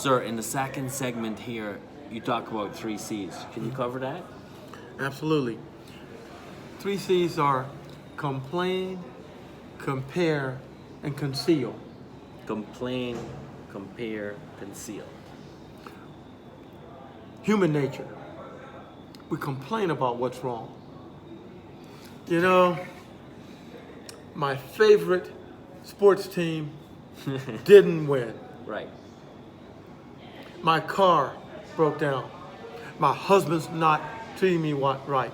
Sir, in the second segment here, you talk about 3 C's. Can you cover that? Absolutely. 3 C's are complain, compare, and conceal. Complain, compare, conceal. Human nature. We complain about what's wrong. You know, my favorite sports team didn't win. Right. My car broke down. My husband's not treating me right.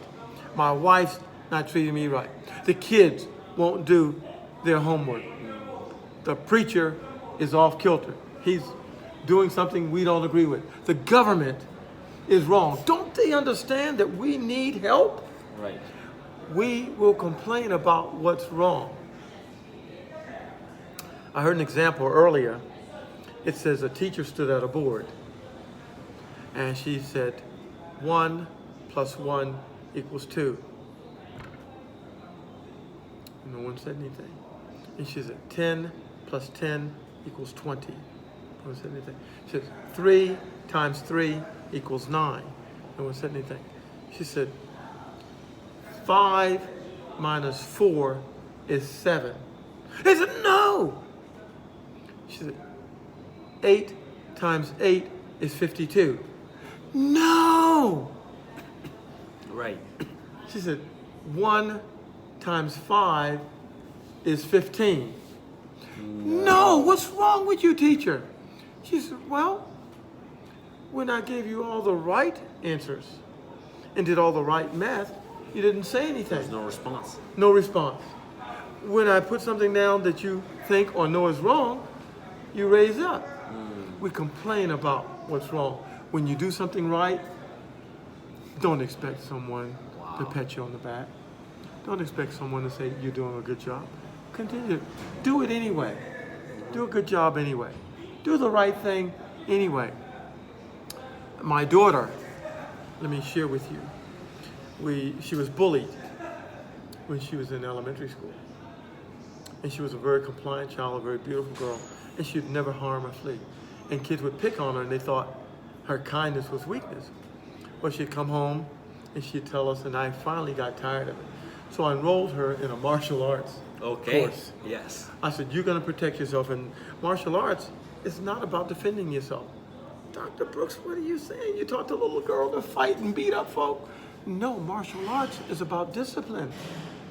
My wife's not treating me right. The kids won't do their homework. The preacher is off kilter. He's doing something we don't agree with. The government is wrong. Don't they understand that we need help? Right. We will complain about what's wrong. I heard an example earlier. It says a teacher stood at a board and she said 1 + 1 = 2. No one said anything. And she said 10 + 10 = 20. No one said anything. She said 3 × 3 = 9. No one said anything. She said 5 - 4 is 7. They said no. She said 8 × 8 is 52. No. Right. She said 1 × 5 is 15. No, what's wrong with you, teacher? She said, well, when I gave you all the right answers and did all the right math, you didn't say anything. There's no response. No response. When I put something down that you think or know is wrong, you raise up. We complain about what's wrong. When you do something right, don't expect someone to pat you on the back. Don't expect someone to say you're doing a good job. Continue. Do it anyway. Do a good job anyway. Do the right thing anyway. My daughter, let me share with you. She was bullied when she was in elementary school. And she was a very compliant child, a very beautiful girl, and she'd never harm or flee. And kids would pick on her and they thought her kindness was weakness. Well, she'd come home and she'd tell us, and I finally got tired of it. So I enrolled her in a martial arts course. Yes. I said, you're gonna protect yourself, and martial arts is not about defending yourself. Dr. Brooks, what are you saying? You taught the little girl to fight and beat up folk? No, martial arts is about discipline.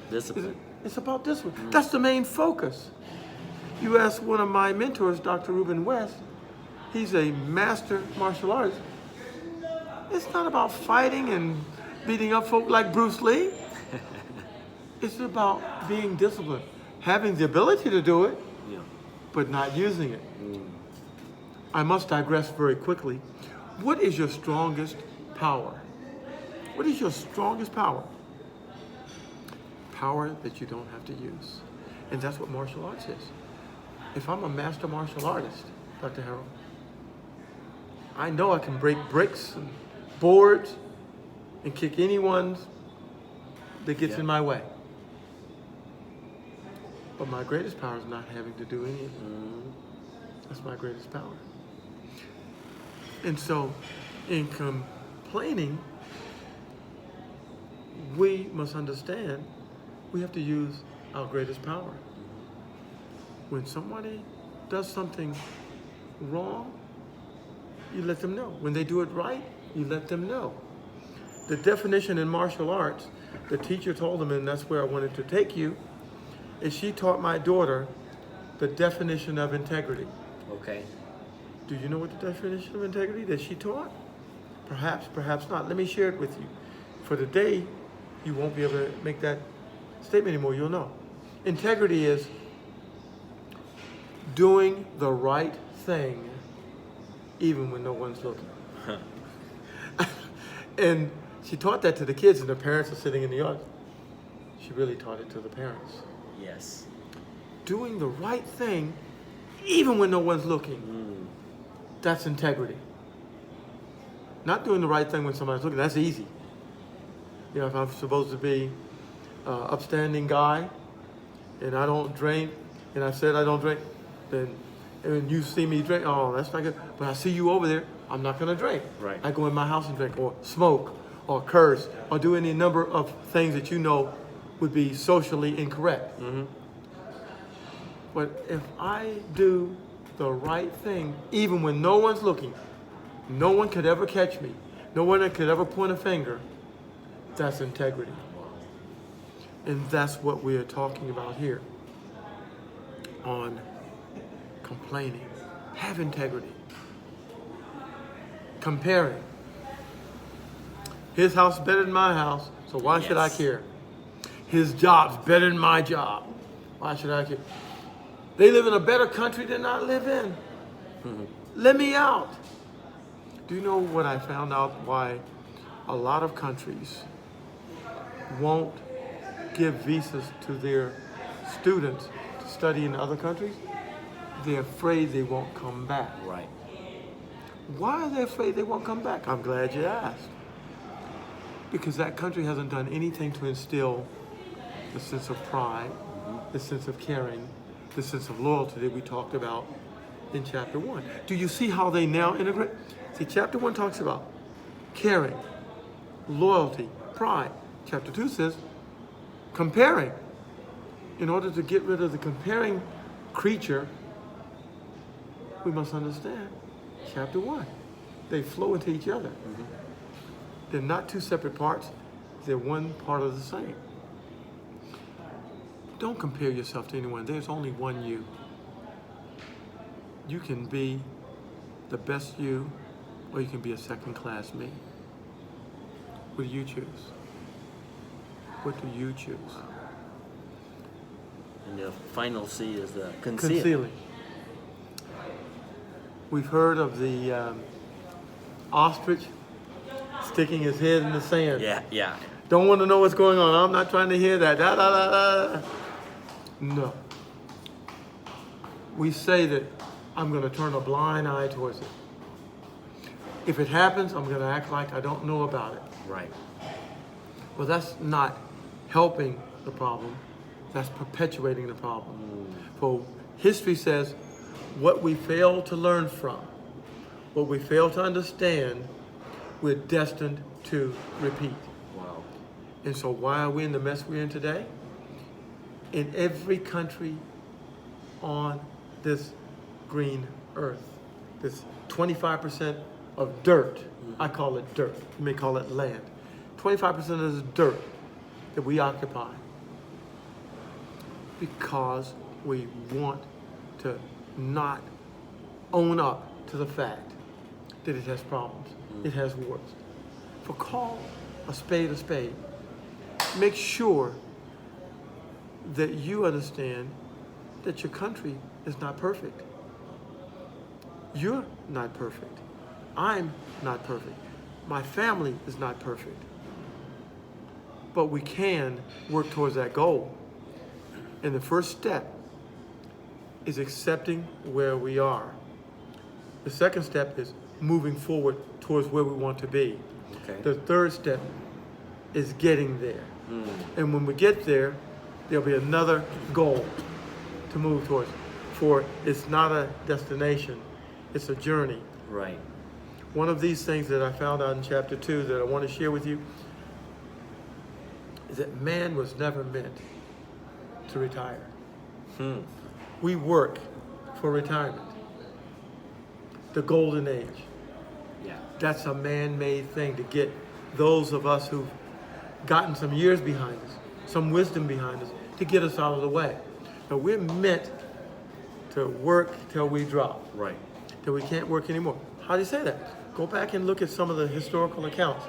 Discipline. It's about discipline. That's the main focus. You ask one of my mentors, Dr. Reuben West, he's a master martial artist. It's not about fighting and beating up folk like Bruce Lee. It's about being disciplined, having the ability to do it, but not using it. I must digress very quickly. What is your strongest power? What is your strongest power? Power that you don't have to use. And that's what martial arts is. If I'm a master martial artist, Dr. Harold, I know I can break bricks and boards and kick anyone that gets in my way. But my greatest power is not having to do any of it. That's my greatest power. And so, in complaining, we must understand we have to use our greatest power. When somebody does something wrong, you let them know. When they do it right, you let them know. The definition in martial arts, the teacher told them, and that's where I wanted to take you, is she taught my daughter the definition of integrity. Okay. Do you know what the definition of integrity that she taught? Perhaps, perhaps not. Let me share it with you. For today, you won't be able to make that statement anymore. You'll know. Integrity is doing the right thing even when no one's looking. And she taught that to the kids, and the parents are sitting in the audience. She really taught it to the parents. Yes. Doing the right thing even when no one's looking. That's integrity. Not doing the right thing when somebody's looking. That's easy. You know, if I'm supposed to be an upstanding guy and I don't drink, and I said I don't drink, then and you see me drink, oh, that's not good. But I see you over there, I'm not gonna drink. Right. I go in my house and drink, or smoke, or curse, or do any number of things that you know would be socially incorrect. Mm-hmm. But if I do the right thing, even when no one's looking, no one could ever catch me, no one could ever point a finger, that's integrity. And that's what we are talking about here on complaining. Have integrity. Comparing. His house is better than my house, so why should I Yes. care? His job's better than my job. Why should I care? They live in a better country than I live in. Let me out. Do you know what I found out why a lot of countries won't give visas to their students to study in other countries? They're afraid they won't come back. Right. Why are they afraid they won't come back? I'm glad you asked. Because that country hasn't done anything to instill the sense of pride, the sense of caring, the sense of loyalty that we talked about in chapter 1. Do you see how they now integrate? See, chapter 1 talks about caring, loyalty, pride. Chapter 2 says comparing. In order to get rid of the comparing creature, we must understand chapter 1. They flow into each other. They're not two separate parts. They're one part of the same. Don't compare yourself to anyone. There's only one you. You can be the best you, or you can be a second-class me. What do you choose? What do you choose? And the final C is the conceal. Concealing. We've heard of the ostrich sticking his head in the sand. Yeah, yeah. Don't want to know what's going on. I'm not trying to hear that. Da, da, da, da. No. We say that I'm going to turn a blind eye towards it. If it happens, I'm going to act like I don't know about it. Right. Well, that's not helping the problem. That's perpetuating the problem. For history says what we fail to learn from, what we fail to understand, we're destined to repeat. Wow. And so why are we in the mess we're in today? In every country on this green earth, this 25% of dirt, I call it dirt, you may call it land. 25% of this dirt that we occupy because we want to not own up to the fact that it has problems, it has warts. For call a spade a spade. Make sure that you understand that your country is not perfect. You're not perfect. I'm not perfect. My family is not perfect. But we can work towards that goal. And the first step is accepting where we are. The second step is moving forward towards where we want to be. Okay. The third step is getting there. And when we get there, there'll be another goal to move towards. For it's not a destination, it's a journey. Right. One of these things that I found out in chapter 2 that I want to share with you is that man was never meant to retire. We work for retirement. The golden age. Yeah. That's a man-made thing to get those of us who've gotten some years behind us, some wisdom behind us, to get us out of the way. But we're meant to work till we drop, Right. till we can't work anymore. How do you say that? Go back and look at some of the historical accounts.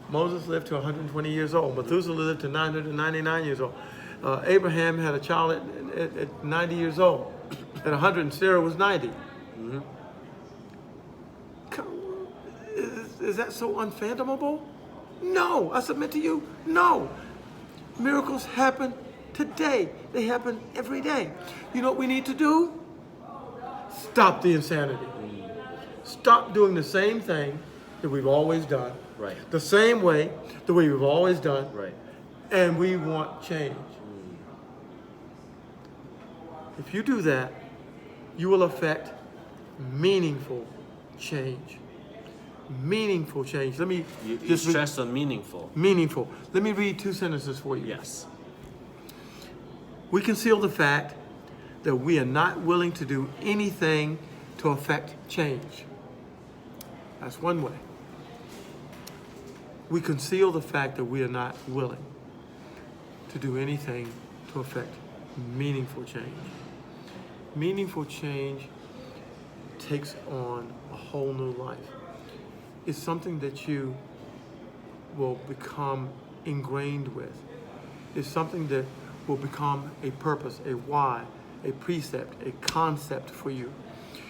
Moses lived to 120 years old. Methuselah lived to 999 years old. Abraham had a child at 90 years old. At 100, and Sarah was 90. Is that so unfathomable? No. I submit to you, no. Miracles happen today. They happen every day. You know what we need to do? Stop the insanity. Stop doing the same thing that we've always done. Right. The same way, the way we've always done. Right. And we want change. If you do that, you will affect meaningful change. Meaningful change. Let me You just read- stress on meaningful. meaningful. Let me read 2 sentences for you. Yes. We conceal the fact that we are not willing to do anything to affect change. That's one way. We conceal the fact that we are not willing to do anything to affect meaningful change. Meaningful change takes on a whole new life. It's something that you will become ingrained with. It's something that will become a purpose, a why, a precept, a concept for you.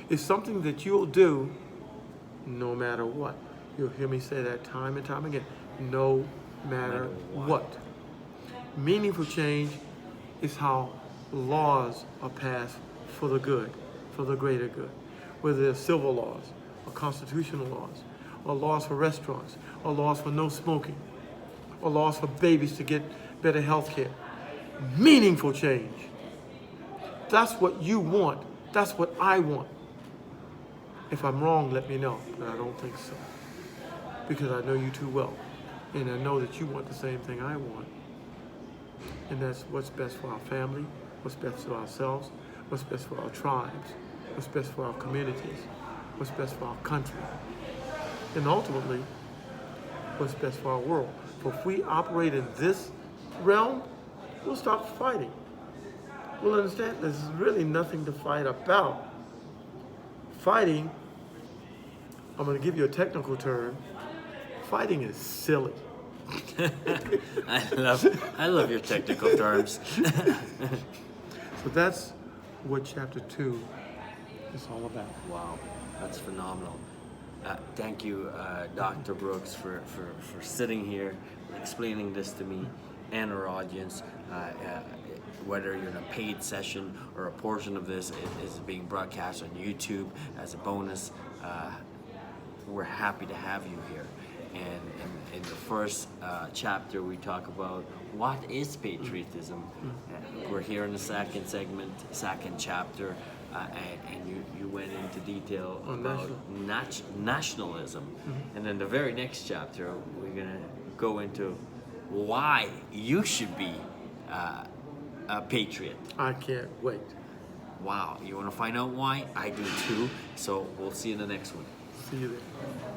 It's something that you'll do no matter what. You'll hear me say that time and time again. No matter what. Meaningful change is how laws are passed for the good, for the greater good. Whether they're civil laws, or constitutional laws, or laws for restaurants, or laws for no smoking, or laws for babies to get better health care. Meaningful change. That's what you want. That's what I want. If I'm wrong, let me know, but I don't think so. Because I know you too well. And I know that you want the same thing I want. And that's what's best for our family, what's best for ourselves, what's best for our tribes, what's best for our communities, what's best for our country. And ultimately, what's best for our world. For if we operate in this realm, we'll stop fighting. We'll understand there's really nothing to fight about. Fighting, I'm going to give you a technical term, fighting is silly. I love your technical terms. So that's what chapter 2 is all about. Wow, that's phenomenal. Thank you, Dr. Brooks, for sitting here, explaining this to me and our audience. Whether you're in a paid session or a portion of this is being broadcast on YouTube as a bonus, we're happy to have you here. And in the first chapter, we talk about what is patriotism. We're here in the second segment, second chapter, and you went into detail about nationalism. And then the very next chapter, we're going to go into why you should be a patriot. I can't wait. Wow, you want to find out why? I do too. So we'll see you in the next one. See you there.